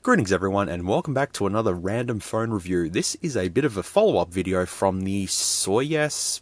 Greetings everyone and welcome back to another random phone review. This is a bit of a follow-up video from the SMOOREZ,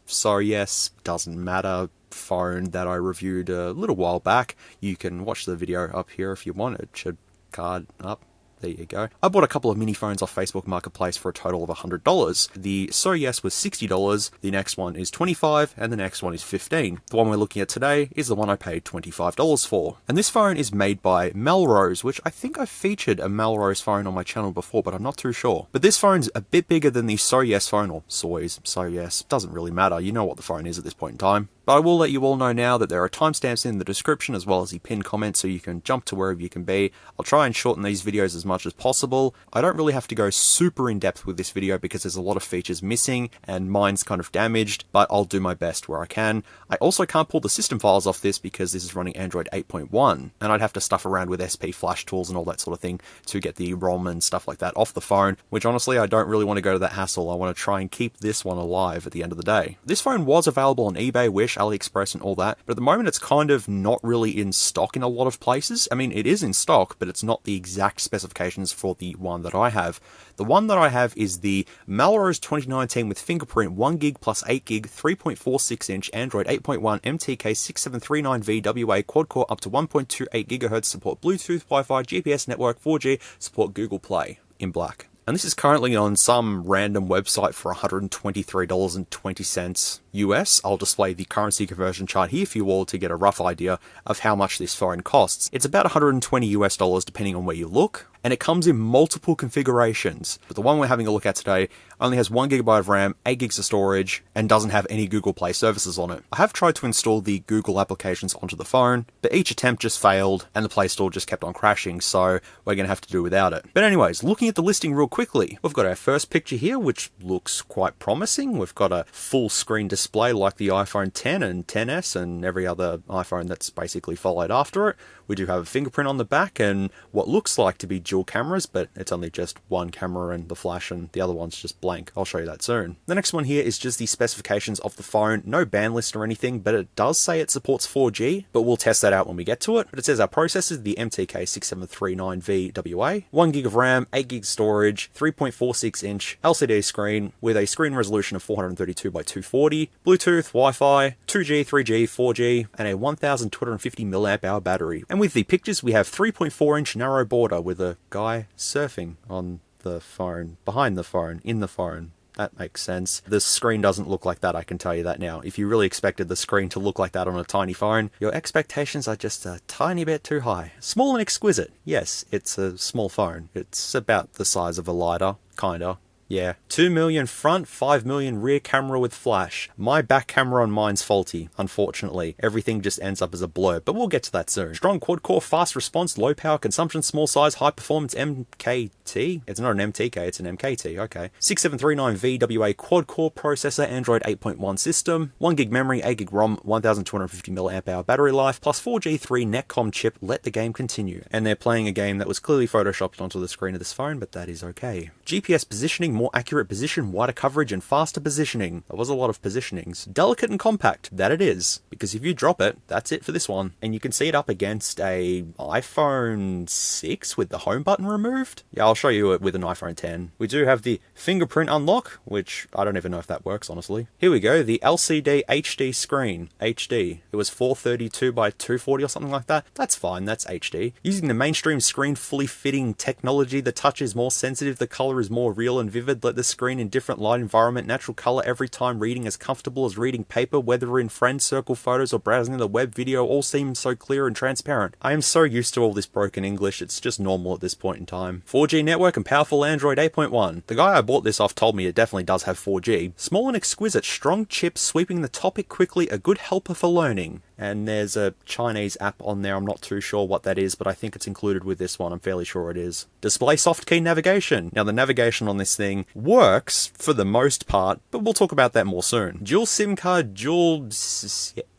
doesn't matter, phone that I reviewed a little while back. You can watch the video up here if you want. It should card up. There you go. I bought a couple of mini phones off Facebook Marketplace for a total of $100. The SMOOREZ was $60, the next one is $25, and the next one is $15. The one we're looking at today is the one I paid $25 for. And this phone is made by MELROSE, which I think I've featured a MELROSE phone on my channel before, but I'm not too sure. But this phone's a bit bigger than the SMOOREZ phone, or SMOOREZ, doesn't really matter, you know what the phone is at this point in time. But I will let you all know now that there are timestamps in the description as well as the pinned comment so you can jump to wherever you can be. I'll try and shorten these videos as much as possible. I don't really have to go super in depth with this video because there's a lot of features missing and mine's kind of damaged, but I'll do my best where I can. I also can't pull the system files off this because this is running Android 8.1 and I'd have to stuff around with SP flash tools and all that sort of thing to get the ROM and stuff like that off the phone, which honestly I don't really want to go to that hassle. I want to try and keep this one alive at the end of the day. This phone was available on eBay, Wish, AliExpress and all that, but at the moment it's kind of not really in stock in a lot of places. I mean, it is in stock, but it's not the exact specifications for the one that I have. The one that I have is the MELROSE 2019 with Fingerprint 1GB plus 8GB 3.46 inch Android 8.1 MTK6739V WA quad-core up to 1.28 GHz, support Bluetooth, Wi-Fi, GPS network, 4G, support Google Play in black. And this is currently on some random website for $123.20 US. I'll display the currency conversion chart here for you all to get a rough idea of how much this phone costs. It's about $120 US depending on where you look, and it comes in multiple configurations. But the one we're having a look at today only has 1GB of RAM, 8GB of storage, and doesn't have any Google Play services on it. I have tried to install the Google applications onto the phone, but each attempt just failed and the Play Store just kept on crashing, so we're going to have to do without it. But anyways, looking at the listing real quickly, we've got our first picture here, which looks quite promising. We've got a full screen display like the iPhone X and XS and every other iPhone that's basically followed after it. We do have a fingerprint on the back and what looks like to be dual cameras, but it's only just one camera and the flash, and the other one's just blank. I'll show you that soon. The next one here is just the specifications of the phone. No band list or anything, but it does say it supports 4G, but we'll test that out when we get to it. But it says our processor, the MTK6739V WA, 1GB of RAM, 8GB storage, 3.46 inch LCD screen with a screen resolution of 432 by 240, Bluetooth, Wi-Fi, 2G, 3G, 4G, and a 1250 mAh battery. And with the pictures, we have 3.4 inch narrow border with a guy surfing on the phone, behind the phone, in the phone. That makes sense. The screen doesn't look like that, I can tell you that now. If you really expected the screen to look like that on a tiny phone, your expectations are just a tiny bit too high. Small and exquisite. Yes, it's a small phone. It's about the size of a lighter, kinda. Yeah. 2 million front, 5 million rear camera with flash. My back camera on mine's faulty, unfortunately. Everything just ends up as a blur, but we'll get to that soon. Strong quad-core, fast response, low power consumption, small size, high performance MKT. It's not an MTK, it's an MKT, okay. 6739V WA quad-core processor, Android 8.1 system, 1GB memory, 8GB ROM, 1250 mAh battery life, plus 4G 3 Netcom chip, let the game continue. And they're playing a game that was clearly photoshopped onto the screen of this phone, but that is okay. GPS positioning, more accurate position, wider coverage, and faster positioning. There was a lot of positionings. Delicate and compact, that it is, because if you drop it, that's it for this one. And you can see it up against a iPhone 6 with the home button removed. Yeah, I'll show you it with an iPhone X. We do have the fingerprint unlock, which I don't even know if that works, honestly. Here we go, the LCD HD screen. HD. It was 432 by 240 or something like that. That's fine, that's HD. Using the mainstream screen fully fitting technology, the touch is more sensitive, the color is more real and vivid. Let the screen in different light environment, natural color every time, reading as comfortable as reading paper, whether in friend circle photos or browsing the web, video all seems so clear and transparent. I am so used to all this broken English, it's just normal at this point in time. 4G network and powerful Android 8.1. The guy I bought this off told me it definitely does have 4G. Small and exquisite, strong chip, sweeping the topic quickly, a good helper for learning. And there's a Chinese app on there, I'm not too sure what that is, but I think it's included with this one, I'm fairly sure it is. Display soft key navigation. Now the navigation on this thing works for the most part, but we'll talk about that more soon. Dual SIM card, dual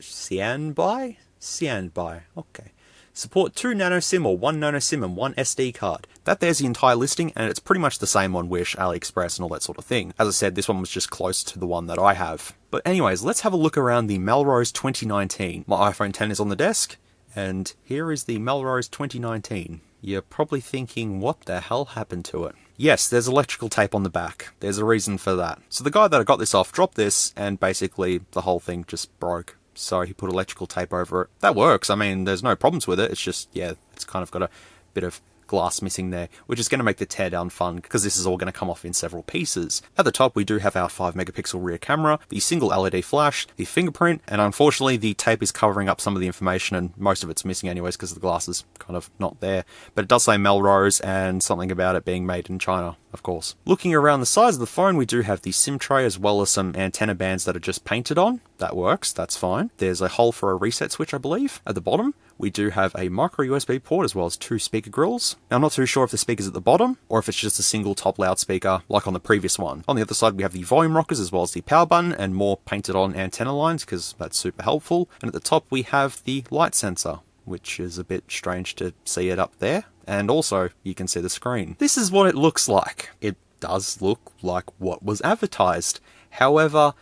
standby? Standby, okay. Support 2 nano SIM or 1 nano SIM and 1 SD card. That there's the entire listing, and it's pretty much the same on Wish, AliExpress and all that sort of thing. As I said, this one was just close to the one that I have. But anyways, let's have a look around the MELROSE 2019. My iPhone X is on the desk, and here is the MELROSE 2019. You're probably thinking, what the hell happened to it? Yes, there's electrical tape on the back. There's a reason for that. So the guy that I got this off dropped this, and basically the whole thing just broke. So he put electrical tape over it. That works. I mean, there's no problems with it. It's just, yeah, it's kind of got a bit of glass missing there, which is going to make the teardown fun because this is all going to come off in several pieces. At the top, we do have our 5 megapixel rear camera, the single LED flash, the fingerprint, and unfortunately the tape is covering up some of the information and most of it's missing anyways because the glass is kind of not there. But it does say Melrose and something about it being made in China, of course. Looking around the sides of the phone, we do have the SIM tray as well as some antenna bands that are just painted on. That works, that's fine. There's a hole for a reset switch, I believe, at the bottom. We do have a micro USB port as well as 2 speaker grills. Now, I'm not too sure if the speaker's at the bottom or if it's just a single top loudspeaker like on the previous one. On the other side, we have the volume rockers as well as the power button and more painted on antenna lines because that's super helpful. And at the top, we have the light sensor, which is a bit strange to see it up there. And also, you can see the screen. This is what it looks like. It does look like what was advertised. However,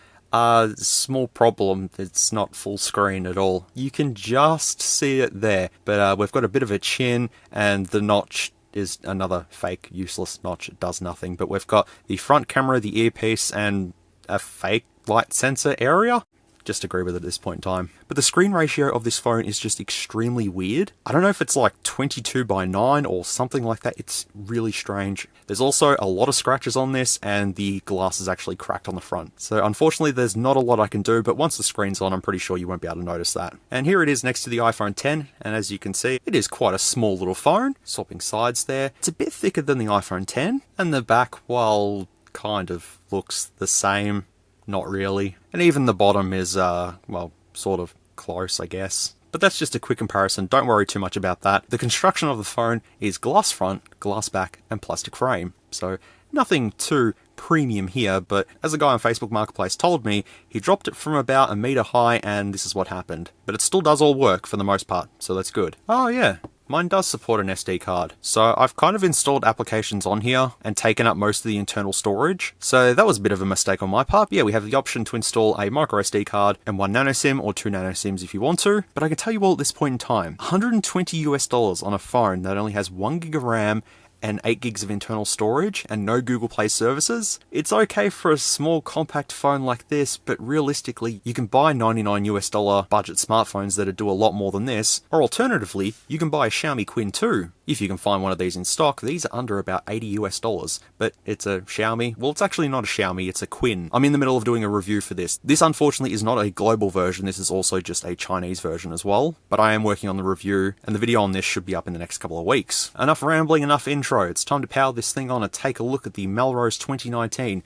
small problem, it's not full screen at all. You can just see it there, but we've got a bit of a chin, and the notch is another fake, useless notch. It does nothing, but we've got the front camera, the earpiece, and a fake light sensor area. Just agree with it at this point in time. But the screen ratio of this phone is just extremely weird. I don't know if it's like 22:9 or something like that. It's really strange. There's also a lot of scratches on this and the glass is actually cracked on the front. So unfortunately there's not a lot I can do, but once the screen's on, I'm pretty sure you won't be able to notice that. And here it is next to the iPhone X, and as you can see, it is quite a small little phone. Swapping sides there. It's a bit thicker than the iPhone X, and the back, well, kind of looks the same. Not really. And even the bottom is, well, sort of close, I guess. But that's just a quick comparison. Don't worry too much about that. The construction of the phone is glass front, glass back, and plastic frame. So nothing too premium here, but as a guy on Facebook Marketplace told me, he dropped it from about 1 meter high and this is what happened. But it still does all work for the most part, so that's good. Oh yeah. Mine does support an SD card, so I've kind of installed applications on here and taken up most of the internal storage. So that was a bit of a mistake on my part. But yeah, we have the option to install a micro SD card and 1 nano SIM or 2 nano SIMs if you want to. But I can tell you all at this point in time, $120 on a phone that only has 1 gig of RAM and 8 gigs of internal storage and no Google Play services. It's okay for a small compact phone like this, but realistically, you can buy $99 budget smartphones that do a lot more than this, or alternatively, you can buy a Xiaomi Quin 2. If you can find one of these in stock, these are under about $80, but it's a Xiaomi. Well, it's actually not a Xiaomi, it's a Quin. I'm in the middle of doing a review for this. This unfortunately is not a global version, this is also just a Chinese version as well, but I am working on the review, and the video on this should be up in the next couple of weeks. Enough rambling, enough intro. It's time to power this thing on and take a look at the Melrose 2019.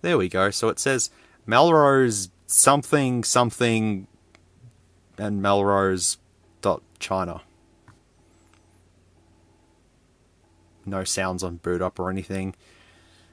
There we go, so it says Melrose something something and Melrose.China. No sounds on boot up or anything.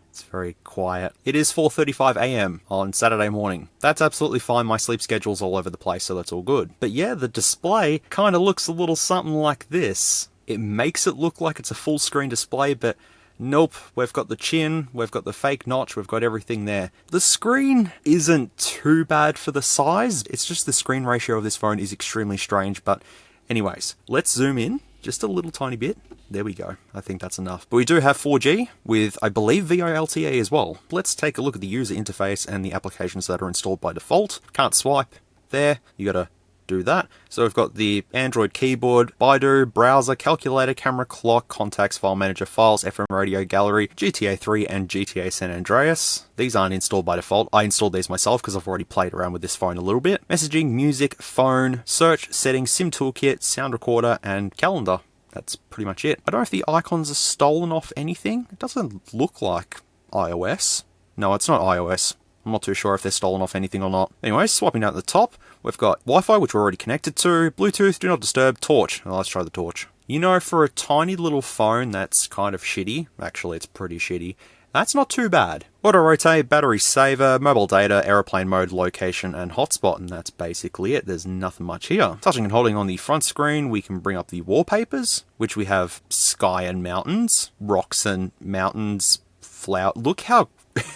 It's very quiet. It is 4:35 AM on Saturday morning. That's absolutely fine. My sleep schedule's all over the place, so that's all good. But yeah, the display kind of looks a little something like this. It makes it look like it's a full screen display, but nope. We've got the chin, we've got the fake notch, we've got everything there. The screen isn't too bad for the size. It's just the screen ratio of this phone is extremely strange. But anyways, let's zoom in just a little tiny bit. There we go. I think that's enough. But we do have 4G with, I believe, VoLTE as well. Let's take a look at the user interface and the applications that are installed by default. Can't swipe there. You gotta do that. So we've got the Android keyboard, Baidu, browser, calculator, camera, clock, contacts, file manager, files, FM radio, gallery, GTA3 and GTA San Andreas. These aren't installed by default. I installed these myself because I've already played around with this phone a little bit. Messaging, music, phone, search, settings, SIM toolkit, sound recorder, and calendar. That's pretty much it. I don't know if the icons are stolen off anything. It doesn't look like iOS. No, it's not iOS. I'm not too sure if they're stolen off anything or not. Anyway, swapping down at the top, we've got Wi-Fi, which we're already connected to, Bluetooth, do not disturb, torch. Well, let's try the torch. You know, for a tiny little phone that's kind of shitty, actually it's pretty shitty, that's not too bad. Auto rotate, battery saver, mobile data, aeroplane mode, location, and hotspot, and that's basically it. There's nothing much here. Touching and holding on the front screen, we can bring up the wallpapers, which we have sky and mountains, rocks and mountains, flower. Look how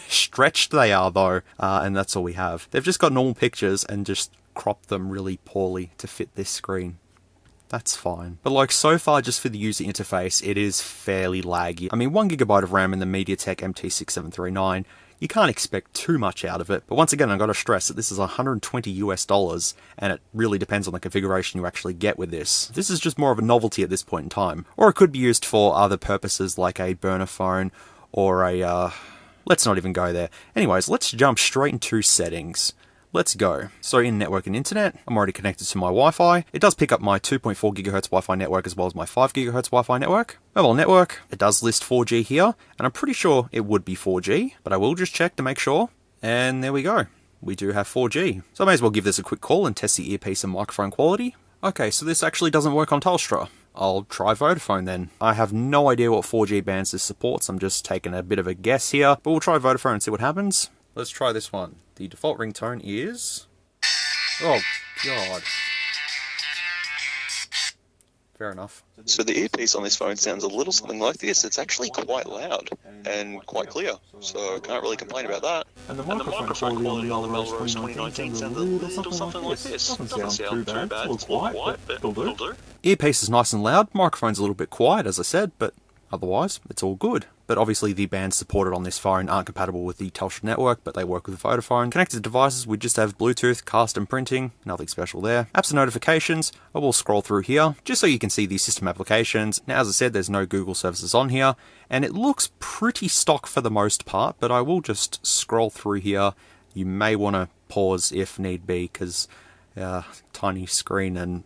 stretched they are though, and that's all we have. They've just got normal pictures and just cropped them really poorly to fit this screen. That's fine. But like so far, just for the user interface, it is fairly laggy. I mean, 1GB of RAM in the MediaTek MT6739, you can't expect too much out of it. But once again, I've got to stress that this is $120 and it really depends on the configuration you actually get with this. This is just more of a novelty at this point in time. Or it could be used for other purposes like a burner phone or a, let's not even go there. Anyways, let's jump straight into settings. Let's go. So in network and internet, I'm already connected to my Wi-Fi. It does pick up my 2.4 GHz Wi-Fi network as well as my 5 GHz Wi-Fi network. Mobile network, it does list 4G here, and I'm pretty sure it would be 4G, but I will just check to make sure. And there we go. We do have 4G. So I may as well give this a quick call and test the earpiece and microphone quality. Okay, so this actually doesn't work on Telstra. I'll try Vodafone then. I have no idea what 4G bands this supports. I'm just taking a bit of a guess here, but we'll try Vodafone and see what happens. Let's try this one. The default ringtone is... Oh, God. Fair enough. So the earpiece on this phone sounds a little something like this. It's actually quite loud and quite clear, so I can't really complain about that. And the microphone quality on the MELROSE 2019 sounds a little something like this. Doesn't sound too bad. It's a little quiet, but it'll do. Earpiece is nice and loud. Microphone's a little bit quiet, as I said, but otherwise, it's all good. But obviously the bands supported on this phone aren't compatible with the Telstra network, but they work with Vodafone. Connected devices, we just have Bluetooth, cast and printing, nothing special there. Apps and notifications, I will scroll through here, just so you can see the system applications. Now, as I said, there's no Google services on here, and it looks pretty stock for the most part, but I will just scroll through here. You may want to pause if need be, because tiny screen and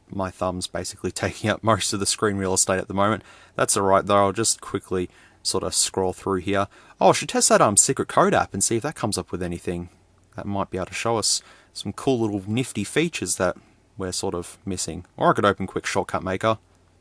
my thumb's basically taking up most of the screen real estate at the moment. That's alright though, I'll just quickly sort of scroll through here. Oh, I should test that secret code app and see if that comes up with anything. That might be able to show us some cool little nifty features that we're sort of missing. Or I could open Quick Shortcut Maker.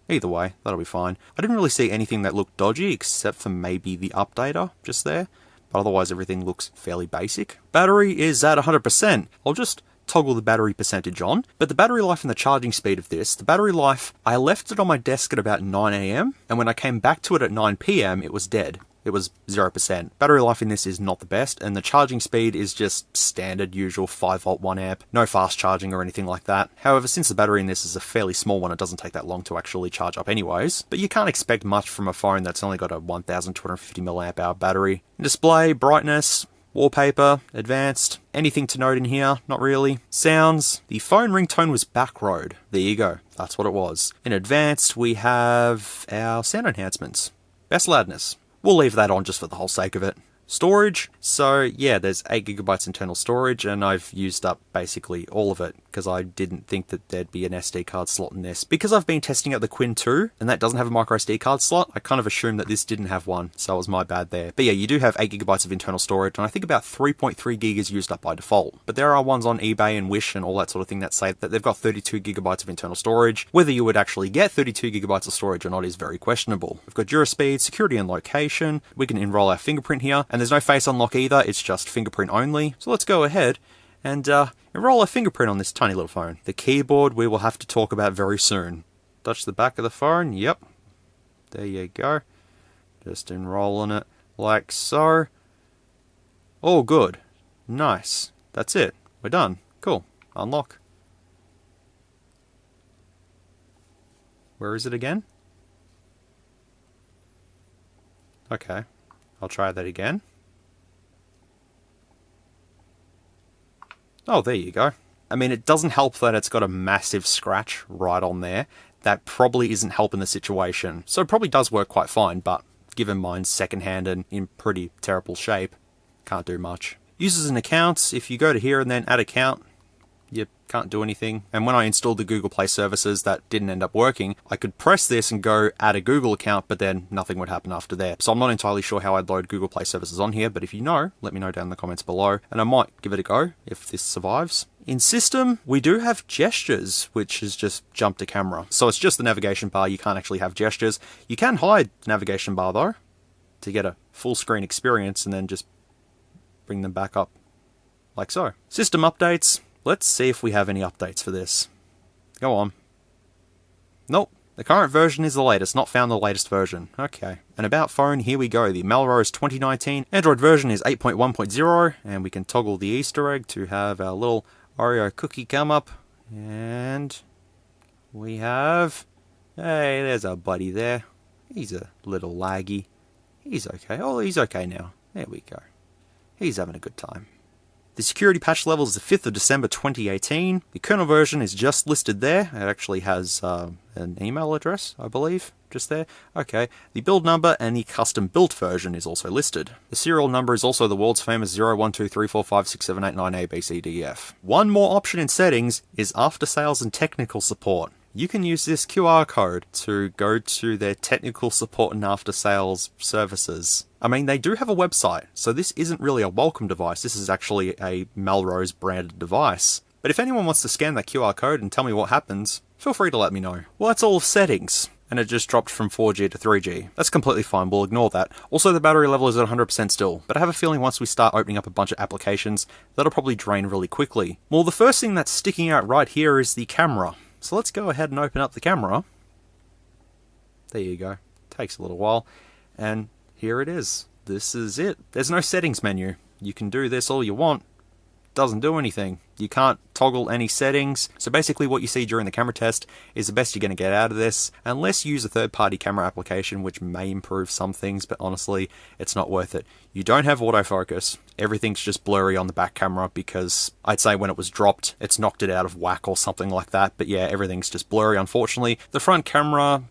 Either way, that'll be fine. I didn't really see anything that looked dodgy except for maybe the updater just there. But otherwise everything looks fairly basic. Battery is at 100%. I'll just toggle the battery percentage on, but the battery life and the charging speed of this, the battery life, I left it on my desk at about 9 AM, and when I came back to it at 9 PM, it was dead. It was 0%. Battery life in this is not the best, and the charging speed is just standard, usual 5V 1A, no fast charging or anything like that. However, since the battery in this is a fairly small one, it doesn't take that long to actually charge up anyways, but you can't expect much from a phone that's only got a 1250 mAh battery. Display, brightness, wallpaper, advanced, anything to note in here? Not really. Sounds, the phone ringtone was backroad. There you go, that's what it was. In advanced, we have our sound enhancements. Best loudness. We'll leave that on just for the whole sake of it. Storage, so yeah, there's 8GB internal storage, and I've used up basically all of it, because I didn't think that there'd be an SD card slot in this. Because I've been testing out the Quinn 2, and that doesn't have a micro SD card slot, I kind of assumed that this didn't have one, so it was my bad there. But yeah, you do have 8GB of internal storage, and I think about 3.3GB is used up by default. But there are ones on eBay and Wish and all that sort of thing that say that they've got 32GB of internal storage. Whether you would actually get 32GB of storage or not is very questionable. We've got DuraSpeed, security and location, we can enroll our fingerprint here, and there's no face unlock either, it's just fingerprint only. So let's go ahead and enroll a fingerprint on this tiny little phone. The keyboard we will have to talk about very soon. Touch the back of the phone, yep. There you go. Just enrolling it like so. All good. Nice. That's it. We're done. Cool. Unlock. Where is it again? Okay. I'll try that again. Oh, there you go. I mean, it doesn't help that it's got a massive scratch right on there. That probably isn't helping the situation. So it probably does work quite fine, but given mine's secondhand and in pretty terrible shape, can't do much. Users and accounts, if you go to here and then add account, you can't do anything. And when I installed the Google Play services that didn't end up working, I could press this and go add a Google account, but then nothing would happen after there. So I'm not entirely sure how I'd load Google Play services on here, but if you know, let me know down in the comments below, and I might give it a go if this survives. In system, we do have gestures, which is just jump to camera. So it's just the navigation bar, you can't actually have gestures. You can hide the navigation bar though, to get a full screen experience and then just bring them back up like so. System updates. Let's see if we have any updates for this. Go on. Nope. The current version is the latest, not found the latest version. Okay. And about phone, here we go. The MELROSE 2019. Android version is 8.1.0, and we can toggle the Easter egg to have our little Oreo cookie come up. And we have... Hey, there's our buddy there. He's a little laggy. He's okay. Oh, he's okay now. There we go. He's having a good time. The security patch level is the 5th of December 2018. The kernel version is just listed there. It actually has an email address, I believe, just there. Okay. The build number and the custom built version is also listed. The serial number is also the world's famous 0123456789ABCDEF. One more option in settings is after sales and technical support. You can use this QR code to go to their technical support and after sales services. I mean, they do have a website, so this isn't really a welcome device. This is actually a MELROSE branded device. But if anyone wants to scan that QR code and tell me what happens, feel free to let me know. Well, that's all of settings, and it just dropped from 4G to 3G. That's completely fine, we'll ignore that. Also, the battery level is at 100% still, but I have a feeling once we start opening up a bunch of applications, that'll probably drain really quickly. Well, the first thing that's sticking out right here is the camera. So let's go ahead and open up the camera. There you go. Takes a little while. And here it is. This is it. There's no settings menu. You can do this all you want. Doesn't do anything. You can't toggle any settings. So basically what you see during the camera test is the best you're going to get out of this, unless you use a third-party camera application, which may improve some things, but honestly, it's not worth it. You don't have autofocus. Everything's just blurry on the back camera because I'd say when it was dropped, it's knocked it out of whack or something like that. But yeah, everything's just blurry, unfortunately. The front camera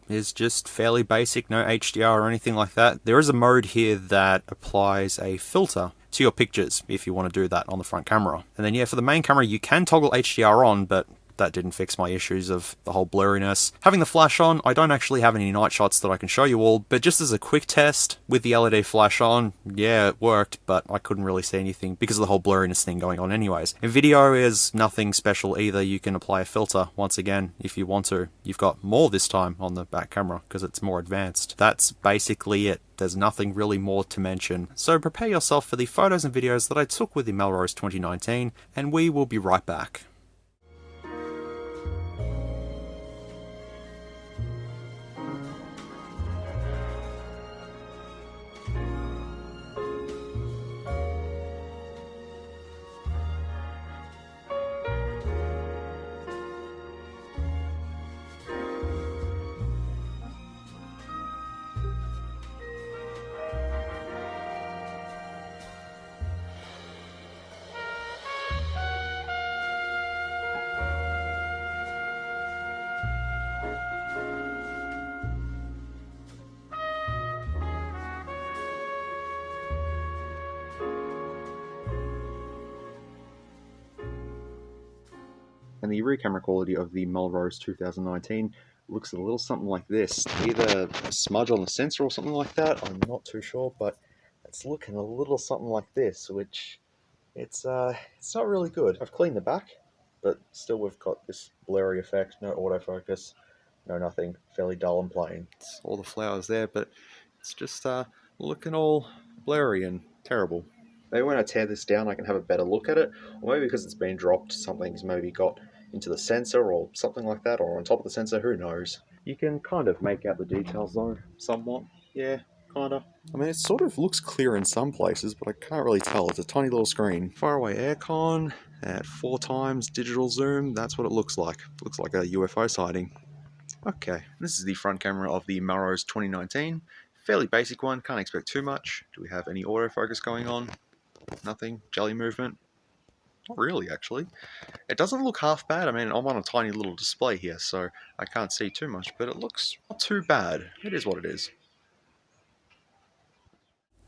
is just fairly basic, no HDR or anything like that. There is a mode here that applies a filter to your pictures if you want to do that on the front camera. And then yeah, for the main camera you can toggle HDR on, but that didn't fix my issues of the whole blurriness. Having the flash on, I don't actually have any night shots that I can show you all, but just as a quick test with the LED flash on, yeah, it worked, but I couldn't really see anything because of the whole blurriness thing going on anyways. And video is nothing special either. You can apply a filter once again if you want to. You've got more this time on the back camera because it's more advanced. That's basically it. There's nothing really more to mention. So prepare yourself for the photos and videos that I took with the MELROSE 2019, and we will be right back. And the rear camera quality of the MELROSE 2019 looks a little something like this. Either a smudge on the sensor or something like that, I'm not too sure, but it's looking a little something like this, which it's not really good. I've cleaned the back, but still we've got this blurry effect, no autofocus, no nothing, fairly dull and plain. It's all the flowers there, but it's just looking all blurry and terrible. Maybe when I tear this down I can have a better look at it, or maybe because it's been dropped, something's maybe got into the sensor or something like that, or on top of the sensor, who knows. You can kind of make out the details though, somewhat. Yeah, kinda. I mean, it sort of looks clear in some places, but I can't really tell. It's a tiny little screen. Far away aircon at 4x digital zoom, that's what it looks like. It looks like a UFO sighting. Okay, this is the front camera of the MELROSE 2019. Fairly basic one, can't expect too much. Do we have any autofocus going on? Nothing. Jelly movement? Not really, actually. It doesn't look half bad. I mean, I'm on a tiny little display here, so I can't see too much, but it looks not too bad. It is what it is.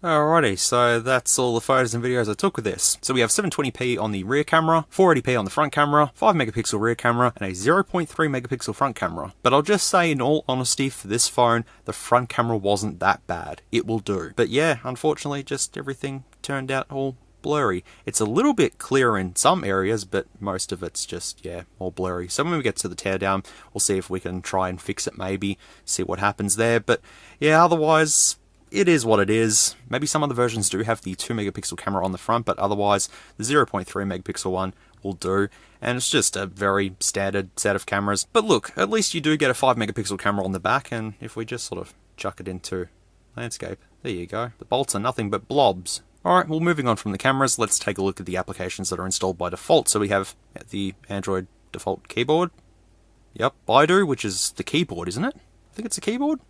Alrighty, so that's all the photos and videos I took with this. So we have 720p on the rear camera, 480p on the front camera, 5 megapixel rear camera, and a 0.3 megapixel front camera. But I'll just say, in all honesty, for this phone, the front camera wasn't that bad. It will do. But yeah, unfortunately, just everything turned out all blurry. It's a little bit clearer in some areas, but most of it's just, yeah, all blurry. So when we get to the teardown, we'll see if we can try and fix it maybe, see what happens there. But yeah, otherwise, it is what it is. Maybe some other versions do have the 2 megapixel camera on the front, but otherwise the 0.3 megapixel one will do. And it's just a very standard set of cameras. But look, at least you do get a 5 megapixel camera on the back, and if we just sort of chuck it into landscape, there you go. The bolts are nothing but blobs. Alright, well, moving on from the cameras, let's take a look at the applications that are installed by default. So we have the Android default keyboard. Yep, Baidu, which is the keyboard, isn't it? I think it's a keyboard?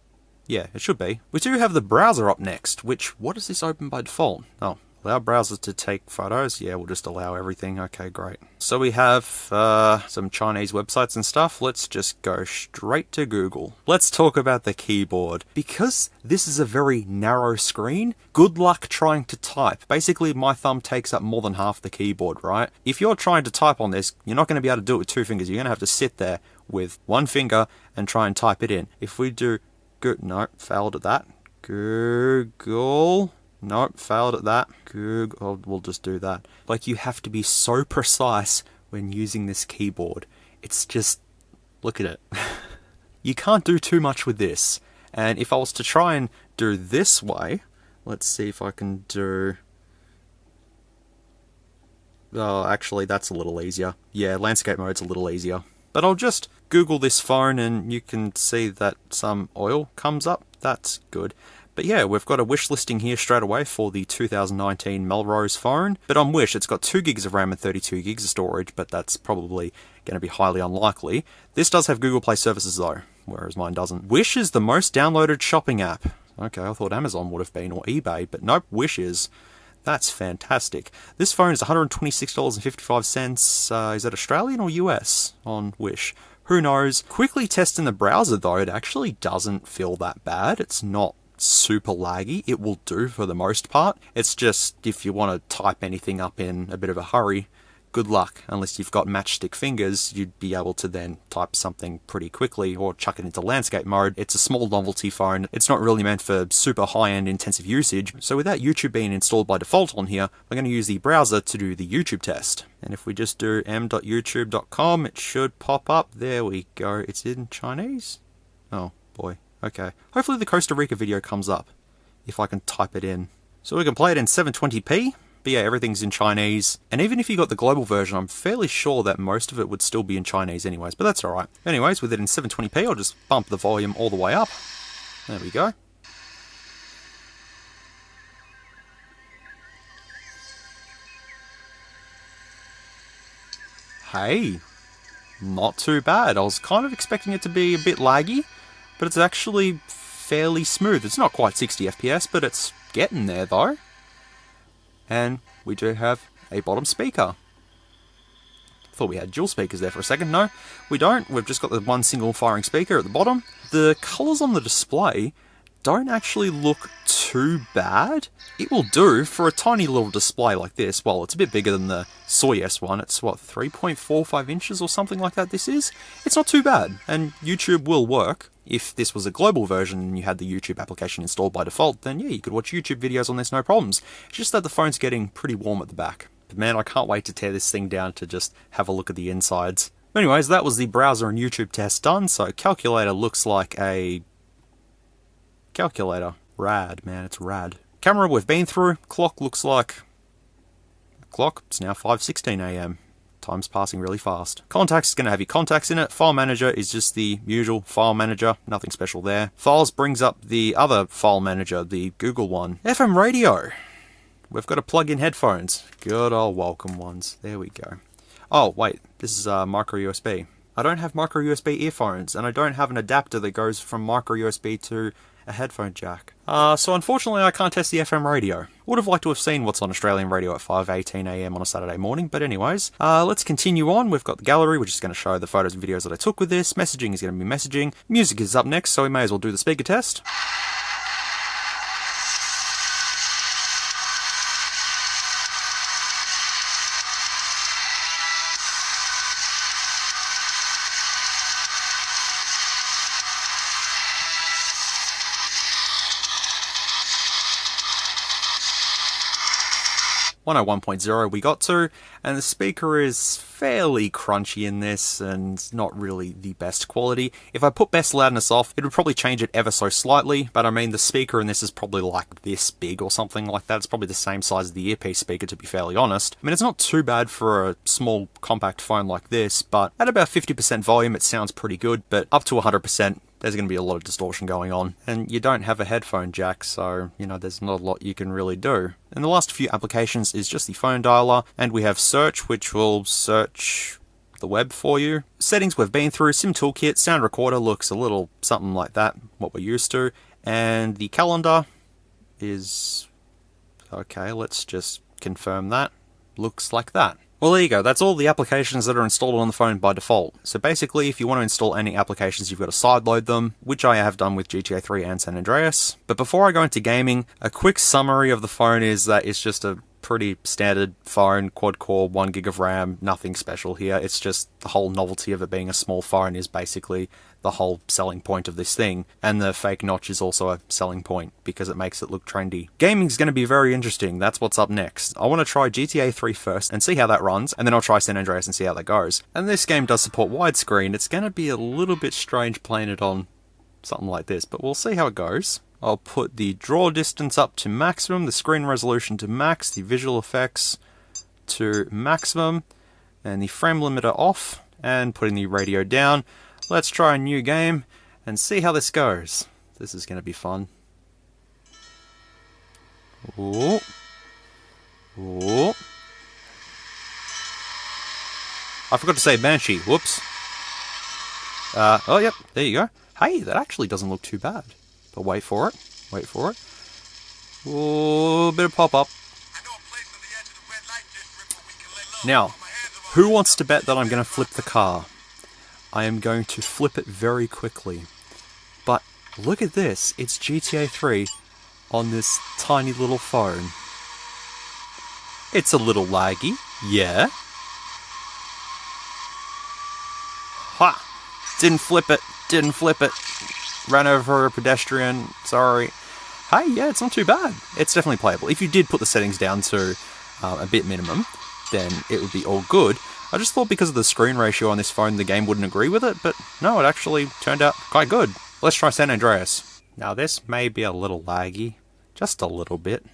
Yeah, it should be. We do have the browser up next, which, what does this open by default? Oh, allow browsers to take photos. Yeah, we'll just allow everything. Okay, great. So we have some Chinese websites and stuff. Let's just go straight to Google. Let's talk about the keyboard. Because this is a very narrow screen, good luck trying to type. Basically, my thumb takes up more than half the keyboard, right? If you're trying to type on this, you're not going to be able to do it with two fingers. You're going to have to sit there with one finger and try and type it in. If we do... No, failed at that. Google. Nope, failed at that. Google. Oh, we'll just do that. Like, you have to be so precise when using this keyboard. It's just... Look at it. You can't do too much with this. And if I was to try and do this way... Let's see if I can do... Oh, actually, that's a little easier. Yeah, landscape mode's a little easier. But I'll just Google this phone and you can see that some oil comes up. That's good. But yeah, we've got a wish listing here straight away for the 2019 MELROSE phone. But on Wish, it's got 2 gigs of RAM and 32 gigs of storage, but that's probably going to be highly unlikely. This does have Google Play services though, whereas mine doesn't. Wish is the most downloaded shopping app. Okay, I thought Amazon would have been, or eBay, but nope, Wish is. That's fantastic. This phone is $126.55. Is that Australian or US on Wish? Who knows? Quickly testing the browser though, it actually doesn't feel that bad. It's not super laggy. It will do for the most part. It's just if you want to type anything up in a bit of a hurry, good luck. Unless you've got matchstick fingers, you'd be able to then type something pretty quickly or chuck it into landscape mode. It's a small novelty phone. It's not really meant for super high-end intensive usage. So without YouTube being installed by default on here, we're going to use the browser to do the YouTube test. And if we just do m.youtube.com, it should pop up. There we go. It's in Chinese? Oh, boy. Okay. Hopefully the Costa Rica video comes up, if I can type it in. So we can play it in 720p. But yeah, everything's in Chinese. And even if you got the global version, I'm fairly sure that most of it would still be in Chinese anyways, but that's alright. Anyways, with it in 720p, I'll just bump the volume all the way up. There we go. Hey, not too bad. I was kind of expecting it to be a bit laggy, but it's actually fairly smooth. It's not quite 60 FPS, but it's getting there though. And we do have a bottom speaker. Thought we had dual speakers there for a second. No, we don't. We've just got the one single firing speaker at the bottom. The colours on the display don't actually look too bad. It will do for a tiny little display like this. Well, it's a bit bigger than the SMOOREZ one. It's what, 3.45 inches or something like that this is? It's not too bad, and YouTube will work. If this was a global version and you had the YouTube application installed by default, then yeah, you could watch YouTube videos on this no problems. It's just that the phone's getting pretty warm at the back. But man, I can't wait to tear this thing down to just have a look at the insides. Anyways, that was the browser and YouTube test done, so calculator looks like a... calculator. Rad, man, it's rad. Camera we've been through. Clock looks like... clock. It's now 5:16 AM. Time's passing really fast. Contacts is going to have your contacts in it. File manager is just the usual file manager. Nothing special there. Files brings up the other file manager, the Google one. FM radio. We've got to plug in headphones. Good old welcome ones. There we go. Oh, wait. This is micro USB. I don't have micro USB earphones, and I don't have an adapter that goes from micro USB to a headphone jack. So unfortunately I can't test the FM radio. Would have liked to have seen what's on Australian radio at 5:18 AM on a Saturday morning, but anyways, let's continue on. We've got the gallery, which is going to show the photos and videos that I took with this. Messaging is going to be messaging. Music is up next, so we may as well do the speaker test. 101.0 we got to, and the speaker is fairly crunchy in this and not really the best quality. If I put best loudness off, it would probably change it ever so slightly, but I mean the speaker in this is probably like this big or something like that. It's probably the same size as the earpiece speaker, to be fairly honest. I mean, it's not too bad for a small compact phone like this, but at about 50% volume it sounds pretty good, but up to 100% there's going to be a lot of distortion going on. And you don't have a headphone jack, so, you know, there's not a lot you can really do. And the last few applications is just the phone dialer, and we have search, which will search the web for you. Settings we've been through, Sim Toolkit, sound recorder looks a little something like that, what we're used to. And the calendar is... okay, let's just confirm that. Looks like that. Well, there you go. That's all the applications that are installed on the phone by default. So basically, if you want to install any applications, you've got to sideload them, which I have done with GTA III and San Andreas. But before I go into gaming, a quick summary of the phone is that it's just a pretty standard phone, quad-core, 1 gig of RAM, nothing special here. It's just the whole novelty of it being a small phone is basically the whole selling point of this thing. And the fake notch is also a selling point because it makes it look trendy. Gaming's going to be very interesting. That's what's up next. I want to try GTA 3 first and see how that runs, and then I'll try San Andreas and see how that goes. And this game does support widescreen. It's going to be a little bit strange playing it on something like this, but we'll see how it goes. I'll put the draw distance up to maximum, the screen resolution to max, the visual effects to maximum, and the frame limiter off, and putting the radio down. Let's try a new game and see how this goes. This is going to be fun. Ooh. Ooh. I forgot to say Banshee. Whoops. Oh, yep. There you go. Hey, that actually doesn't look too bad. But wait for it. Wait for it. Ooh, bit of pop-up. Now, who wants to bet that I'm going to flip the car? I am going to flip it very quickly. But look at this. It's GTA 3 on this tiny little phone. It's a little laggy. Yeah. Ha! Didn't flip it. Didn't flip it. Ran over a pedestrian, sorry. Hey, yeah, it's not too bad. It's definitely playable. If you did put the settings down to a bit minimum, then it would be all good. I just thought because of the screen ratio on this phone, the game wouldn't agree with it, but no, it actually turned out quite good. Let's try San Andreas. Now, this may be a little laggy, just a little bit.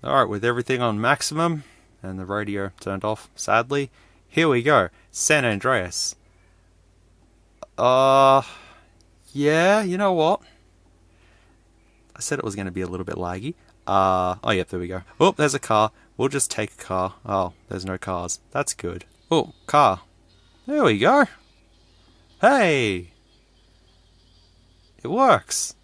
Alright, with everything on maximum, and the radio turned off, sadly, here we go. San Andreas. Yeah, you know what? I said it was going to be a little bit laggy. Oh, yep, there we go. Oh, there's a car. We'll just take a car. Oh, there's no cars. That's good. Oh, car. There we go. Hey! It works.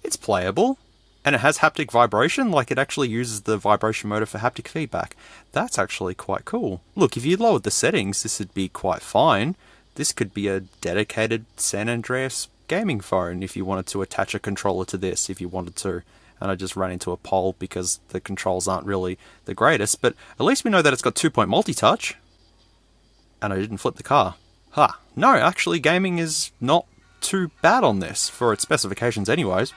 It's playable. And it has haptic vibration, like it actually uses the vibration motor for haptic feedback. That's actually quite cool. Look, if you lowered the settings, this would be quite fine. This could be a dedicated San Andreas gaming phone if you wanted to attach a controller to this, if you wanted to. And I just ran into a pole because the controls aren't really the greatest, but at least we know that it's got 2-point multi-touch. And I didn't flip the car. Ha! No, actually gaming is not too bad on this, for its specifications anyways.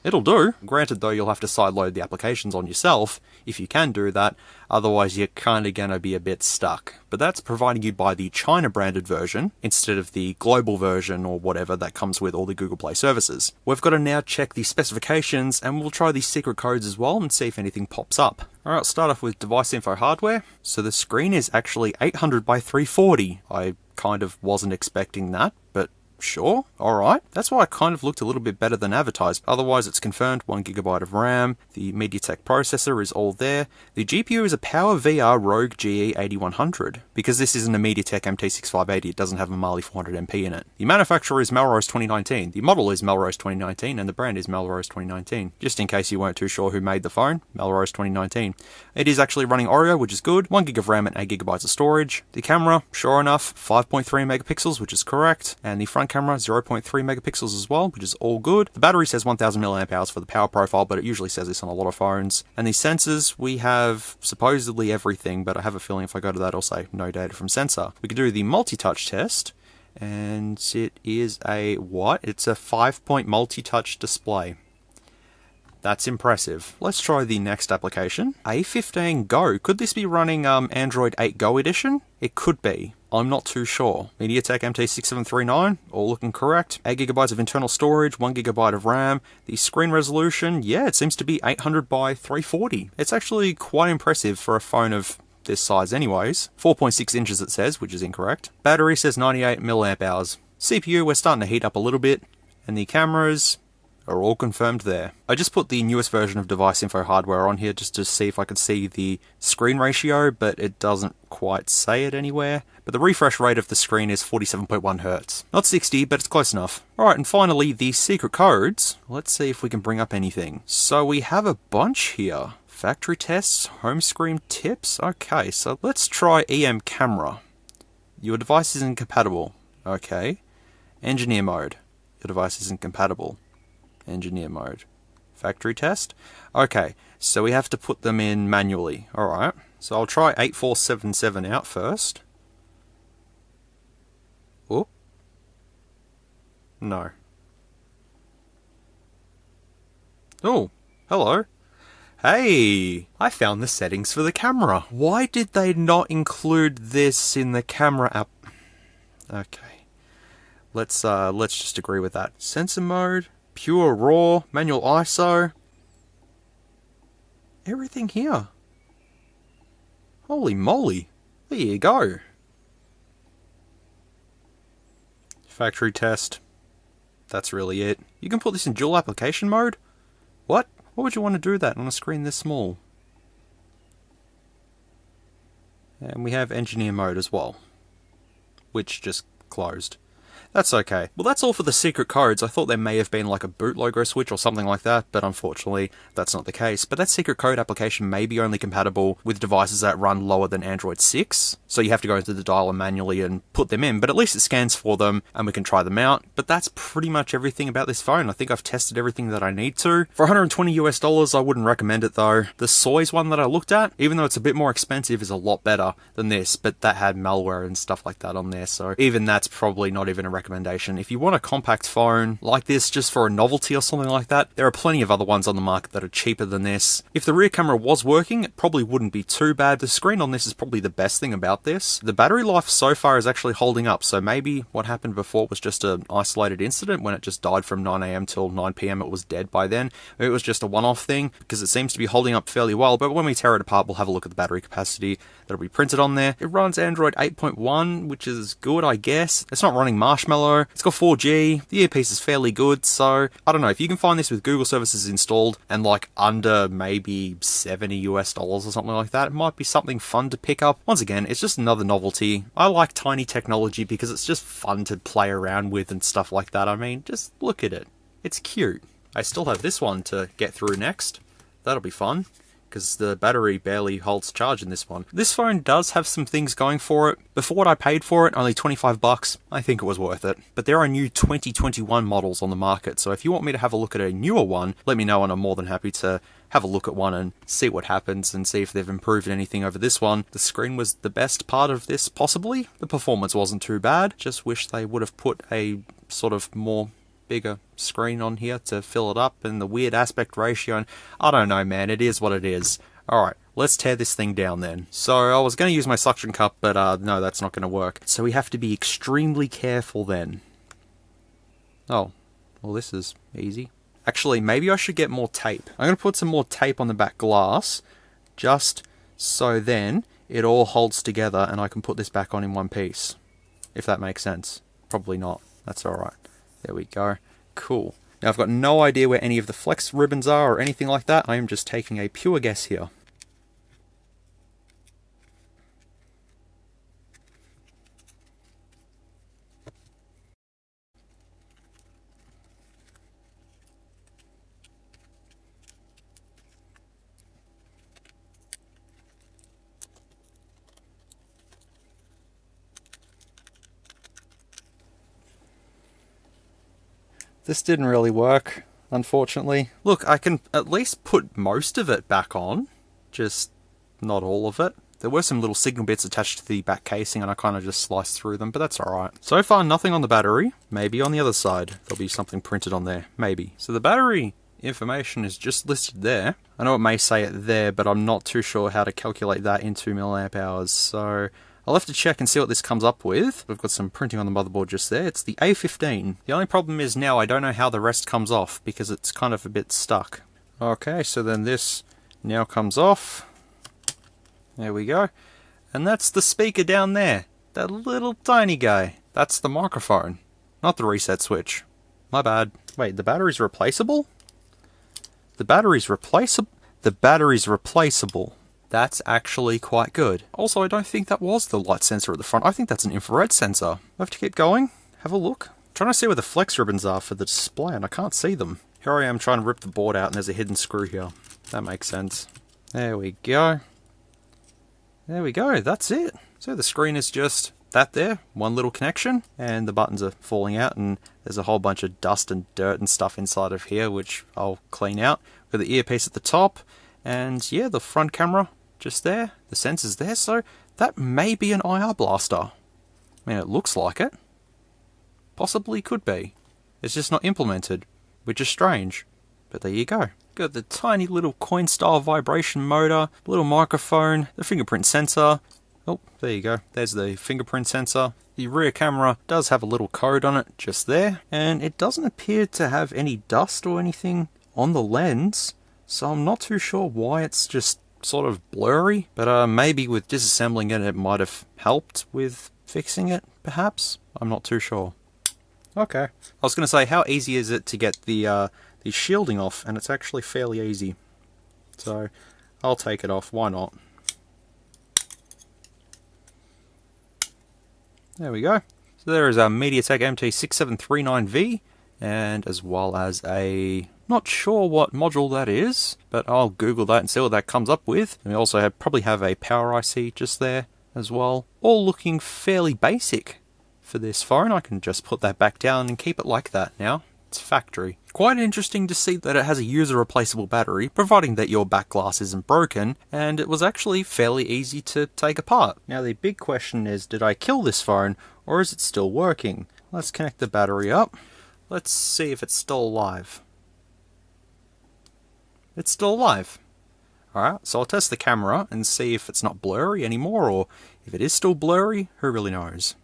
It'll do. Granted though, you'll have to sideload the applications on yourself, if you can do that, otherwise you're kinda gonna be a bit stuck. But that's providing you by the China branded version, instead of the global version or whatever that comes with all the Google Play services. We've got to now check the specifications, and we'll try the secret codes as well and see if anything pops up. Alright, start off with device info hardware. So the screen is actually 800 by 340. I kind of wasn't expecting that, but sure, alright. That's why it kind of looked a little bit better than advertised. Otherwise, it's confirmed 1GB of RAM. The MediaTek processor is all there. The GPU is a PowerVR Rogue GE8100. Because this isn't a MediaTek MT6580, it doesn't have a Mali 400MP in it. The manufacturer is MELROSE 2019. The model is MELROSE 2019, and the brand is MELROSE 2019. Just in case you weren't too sure who made the phone, MELROSE 2019. It is actually running Oreo, which is good. 1GB of RAM and 8GB of storage. The camera, sure enough, 5.3 megapixels, which is correct. And the front camera, 0.3 megapixels as well, which is all good. The battery says 1000 mAh for the power profile, but it usually says this on a lot of phones. And the sensors, we have supposedly everything, but I have a feeling if I go to that, it'll say no data from sensor. We could do the multi-touch test, and it is a what? It's a 5-point multi-touch display. That's impressive. Let's try the next application. A15 Go. Could this be running Android 8 Go edition? It could be. I'm not too sure. MediaTek MT6739, all looking correct. 8GB of internal storage, 1GB of RAM. The screen resolution, yeah, it seems to be 800 by 340. It's actually quite impressive for a phone of this size anyways. 4.6 inches it says, which is incorrect. Battery says 98 mAh. CPU, we're starting to heat up a little bit. And the cameras are all confirmed there. I just put the newest version of device info hardware on here just to see if I could see the screen ratio, but it doesn't quite say it anywhere. But the refresh rate of the screen is 47.1 Hz. Not 60, but it's close enough. Alright, and finally, the secret codes. Let's see if we can bring up anything. So we have a bunch here. Factory tests, home screen tips. Okay, so let's try EM camera. Your device is incompatible. Okay. Engineer mode. Your device isn't compatible. Engineer mode. Factory test. Okay, so we have to put them in manually. Alright, so I'll try 8477 out first. Oh. No. Oh, hello. Hey, I found the settings for the camera. Why did they not include this in the camera app? Okay. Let's just agree with that. Sensor mode, pure raw, manual ISO. Everything here. Holy moly. There you go. Factory test. That's really it. You can put this in dual application mode? What? Why would you want to do that on a screen this small? And we have engineer mode as well, which just closed. That's okay. Well, that's all for the secret codes. I thought there may have been like a boot logo switch or something like that, but unfortunately that's not the case. But that secret code application may be only compatible with devices that run lower than Android 6, so you have to go into the dialer manually and put them in, but at least it scans for them and we can try them out. But that's pretty much everything about this phone. I think I've tested everything that I need to. For $120 I wouldn't recommend it though. The SMOOREZ one that I looked at, even though it's a bit more expensive, is a lot better than this, but that had malware and stuff like that on there, so even that's probably not even a recommendation. If you want a compact phone like this just for a novelty or something like that, there are plenty of other ones on the market that are cheaper than this. If the rear camera was working, it probably wouldn't be too bad. The screen on this is probably the best thing about this. The battery life so far is actually holding up, so maybe what happened before was just an isolated incident when it just died from 9 AM till 9 PM. It was dead by then. Maybe it was just a one-off thing because it seems to be holding up fairly well, but when we tear it apart, we'll have a look at the battery capacity that'll be printed on there. It runs Android 8.1, which is good, I guess. It's not running Marshmallow. It's got 4G. The earpiece is fairly good, so I don't know. If you can find this with Google services installed and like under maybe $70 or something like that, it might be something fun to pick up. Once again, it's just another novelty. I like tiny technology because it's just fun to play around with and stuff like that. I mean, just look at it. It's cute. I still have this one to get through next. That'll be fun, because the battery barely holds charge in this one. This phone does have some things going for it, but for what I paid for it, only 25 bucks, I think it was worth it. But there are new 2021 models on the market, so if you want me to have a look at a newer one, let me know and I'm more than happy to have a look at one and see what happens and see if they've improved anything over this one. The screen was the best part of this, possibly. The performance wasn't too bad, just wish they would have put a sort of more bigger screen on here to fill it up, and the weird aspect ratio, and I don't know, man, it is what it is. Alright, let's tear this thing down then. So I was going to use my suction cup, but no, that's not going to work. So we have to be extremely careful then. Oh, well, this is easy. Actually, maybe I should get more tape. I'm going to put some more tape on the back glass, just so then it all holds together and I can put this back on in one piece. If that makes sense. Probably not. That's alright. There we go. Cool. Now I've got no idea where any of the flex ribbons are or anything like that. I am just taking a pure guess here. This didn't really work, unfortunately. Look, I can at least put most of it back on, just not all of it. There were some little signal bits attached to the back casing and I kind of just sliced through them, but that's alright. So far, nothing on the battery. Maybe on the other side there'll be something printed on there. Maybe. So the battery information is just listed there. I know it may say it there, but I'm not too sure how to calculate that into milliamp hours, so I'll have to check and see what this comes up with. We've got some printing on the motherboard just there. It's the A15. The only problem is now I don't know how the rest comes off because it's kind of a bit stuck. Okay, so then this now comes off. There we go. And that's the speaker down there. That little tiny guy. That's the microphone, not the reset switch. My bad. Wait, the battery's replaceable? The battery's replaceable? The battery's replaceable. That's actually quite good. Also, I don't think that was the light sensor at the front. I think that's an infrared sensor. I have to keep going. Have a look. I'm trying to see where the flex ribbons are for the display, and I can't see them. Here I am trying to rip the board out, and there's a hidden screw here. That makes sense. There we go. There we go. That's it. So the screen is just that there. One little connection, and the buttons are falling out, and there's a whole bunch of dust and dirt and stuff inside of here, which I'll clean out. Got the earpiece at the top, and yeah, the front camera just there. The sensor's there, so that may be an IR blaster. I mean, it looks like it. Possibly could be. It's just not implemented, which is strange. But there you go. Got the tiny little coin-style vibration motor, little microphone, the fingerprint sensor. Oh, there you go. There's the fingerprint sensor. The rear camera does have a little code on it just there, and it doesn't appear to have any dust or anything on the lens, so I'm not too sure why it's just sort of blurry, but maybe with disassembling it, it might have helped with fixing it, perhaps? I'm not too sure. Okay. I was going to say, how easy is it to get the shielding off, and it's actually fairly easy. So, I'll take it off, why not? There we go. So there is our MediaTek MT6739V, and as well as a... not sure what module that is, but I'll Google that and see what that comes up with. And we also probably have a power IC just there as well. All looking fairly basic for this phone. I can just put that back down and keep it like that now. It's factory. Quite interesting to see that it has a user replaceable battery, providing that your back glass isn't broken, and it was actually fairly easy to take apart. Now the big question is, did I kill this phone, or is it still working? Let's connect the battery up. Let's see if it's still alive. It's still alive. Alright, so I'll test the camera and see if it's not blurry anymore, or if it is still blurry, who really knows.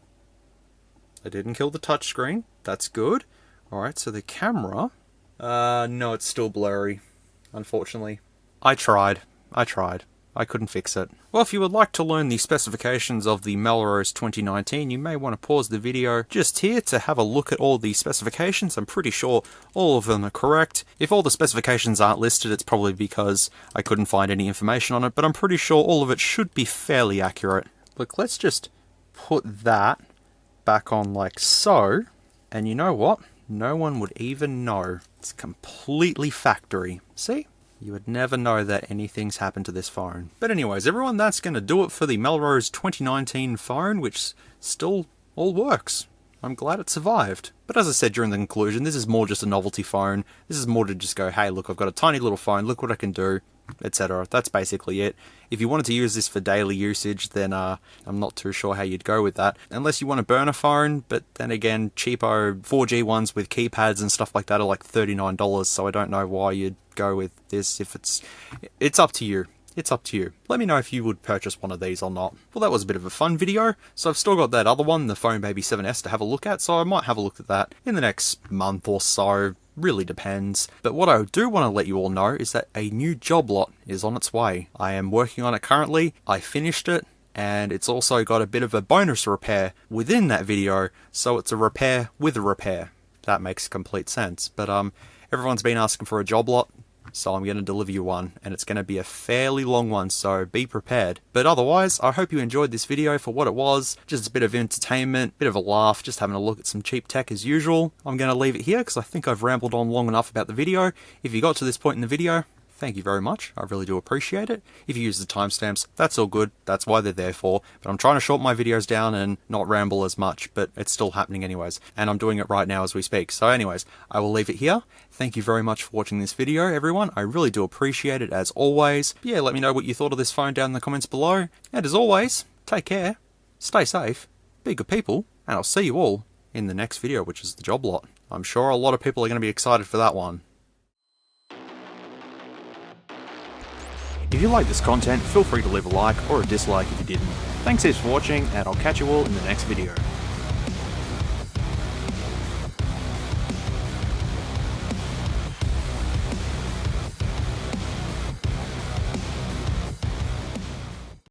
I didn't kill the touchscreen, that's good. Alright, so the camera... no, it's still blurry, unfortunately. I tried. I couldn't fix it. Well, if you would like to learn the specifications of the MELROSE 2019, you may want to pause the video just here to have a look at all the specifications. I'm pretty sure all of them are correct. If all the specifications aren't listed, it's probably because I couldn't find any information on it, but I'm pretty sure all of it should be fairly accurate. Look, let's just put that back on like so, and you know what? No one would even know. It's completely factory. See? You would never know that anything's happened to this phone. But anyways, everyone, that's going to do it for the MELROSE 2019 phone, which still all works. I'm glad it survived. But as I said during the conclusion, this is more just a novelty phone. This is more to just go, hey, look, I've got a tiny little phone, look what I can do, etc. That's basically it. If you wanted to use this for daily usage, then I'm not too sure how you'd go with that. Unless you want a burner phone, but then again, cheapo 4G ones with keypads and stuff like that are like $39, so I don't know why you'd go with this if it's up to you. It's up to you. Let me know if you would purchase one of these or not. Well, that was a bit of a fun video, so I've still got that other one, the Phone Baby 7S, to have a look at, so I might have a look at that in the next month or so. Really depends. But what I do want to let you all know is that a new job lot is on its way. I am working on it currently. I finished it, and it's also got a bit of a bonus repair within that video, so it's a repair with a repair. That makes complete sense. But everyone's been asking for a job lot, so I'm going to deliver you one, and it's going to be a fairly long one, so be prepared. But otherwise, I hope you enjoyed this video for what it was, just a bit of entertainment, bit of a laugh, just having a look at some cheap tech as usual. I'm going to leave it here, because I think I've rambled on long enough about the video. If you got to this point in the video, thank you very much, I really do appreciate it. If you use the timestamps, that's all good, that's why they're there for. But I'm trying to shorten my videos down and not ramble as much, but it's still happening anyways. And I'm doing it right now as we speak. So anyways, I will leave it here. Thank you very much for watching this video, everyone. I really do appreciate it as always. Yeah, let me know what you thought of this phone down in the comments below. And as always, take care, stay safe, be good people, and I'll see you all in the next video, which is the job lot. I'm sure a lot of people are going to be excited for that one. If you like this content, feel free to leave a like or a dislike if you didn't. Thanks heaps for watching, and I'll catch you all in the next video.